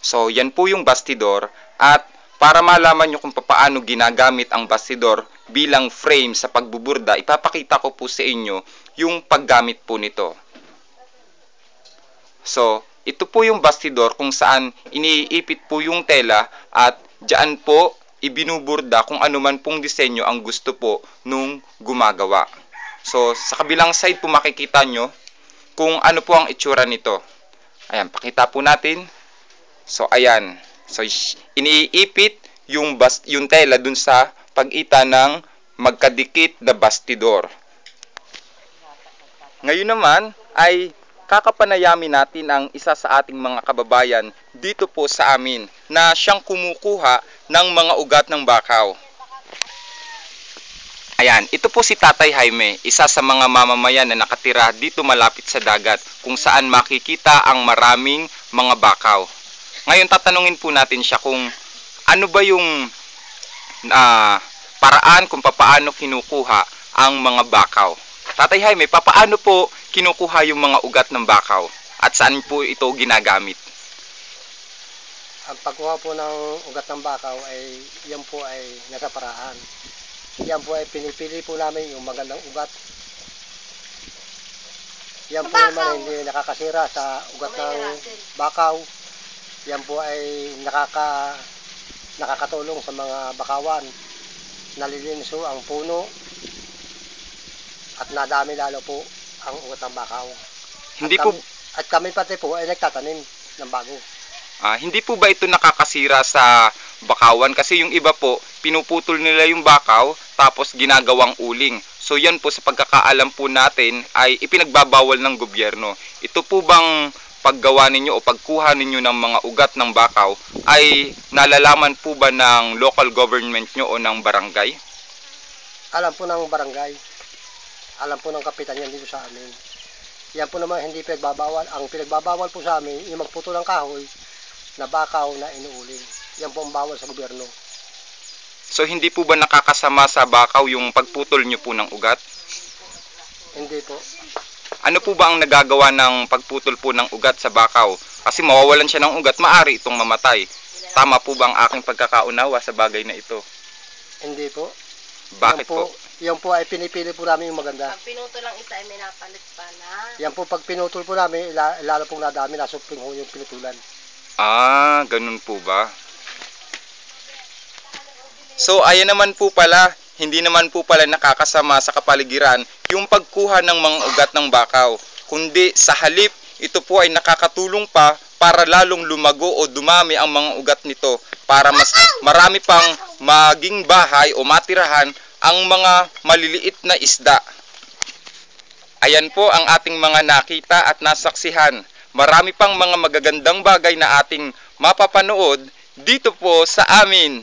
So, yan po yung bastidor at para malaman nyo kung paano ginagamit ang bastidor bilang frame sa pagbuburda, ipapakita ko po sa inyo yung paggamit po nito. So, ito po yung bastidor kung saan iniipit po yung tela at diyan po ibinuburda kung ano man pong disenyo ang gusto po nung gumagawa. So, sa kabilang side po makikita nyo kung ano po ang itsura nito. Ayan, pakita po natin. So, ayan. So, iniipit yung tela dun sa pagitan ng magkadikit na bastidor. Ngayon naman ay kakapanayamin natin ang isa sa ating mga kababayan dito po sa amin na siyang kumukuha ng mga ugat ng bakaw. Ayan, ito po si Tatay Jaime, isa sa mga mamamayan na nakatira dito malapit sa dagat kung saan makikita ang maraming mga bakaw. Ngayon tatanungin po natin siya kung ano ba yung paraan kung papaano kinukuha ang mga bakaw. Tatay Jaime, papaano po kinukuha yung mga ugat ng bakaw at saan po ito ginagamit? Ang pagkuha po ng ugat ng bakaw ay yan po ay nasa paraan. Yan po ay pinipili po namin yung magandang ugat. Yan po naman hindi nakakasira sa ugat ng bakaw. Yan po ay nakakatulong sa mga bakawan. Nalilinis ang puno at nadami lalo po ang ugat ng bakaw. At kami pati po ay nagtatanim ng bago. Hindi po ba ito nakakasira sa bakawan? Kasi yung iba po, pinuputol nila yung bakaw tapos ginagawang uling. So yan po sa pagkakaalam po natin ay ipinagbabawal ng gobyerno. Ito po bang paggawa ninyo o pagkuha ninyo ng mga ugat ng bakaw ay nalalaman po ba ng local government nyo o ng barangay? Alam po ng barangay. Alam po ng kapitan yan dito sa amin. Yan po naman hindi pinagbabawal. Ang pinagbabawal po sa amin, yung magputol ng kahoy na bakaw na inuuling. Yan po ang bawal sa gobyerno. So hindi po ba nakakasama sa bakaw yung pagputol nyo po ng ugat? Hindi po. Ano po ba ang nagagawa ng pagputol po ng ugat sa bakaw? Kasi mawawalan siya ng ugat, maaari itong mamatay. Tama po ba ang aking pagkakaunawa sa bagay na ito? Hindi po. Bakit po? Yan po ay pinipili po namin yung maganda. Pag pinutol lang isa ay may napalit pa na. Yan po pag pinutol po namin, lalo pong nadami, nasupling ho yung pinutulan. Ganun po ba? So, ayan naman po pala, hindi naman po pala nakakasama sa kapaligiran yung pagkuha ng mga ugat ng bakaw. Kundi sa halip, ito po ay nakakatulong pa para lalong lumago o dumami ang mga ugat nito para mas marami pang maging bahay o matirahan ang mga maliliit na isda. Ayan po ang ating mga nakita at nasaksihan. Marami pang mga magagandang bagay na ating mapapanood dito po sa amin.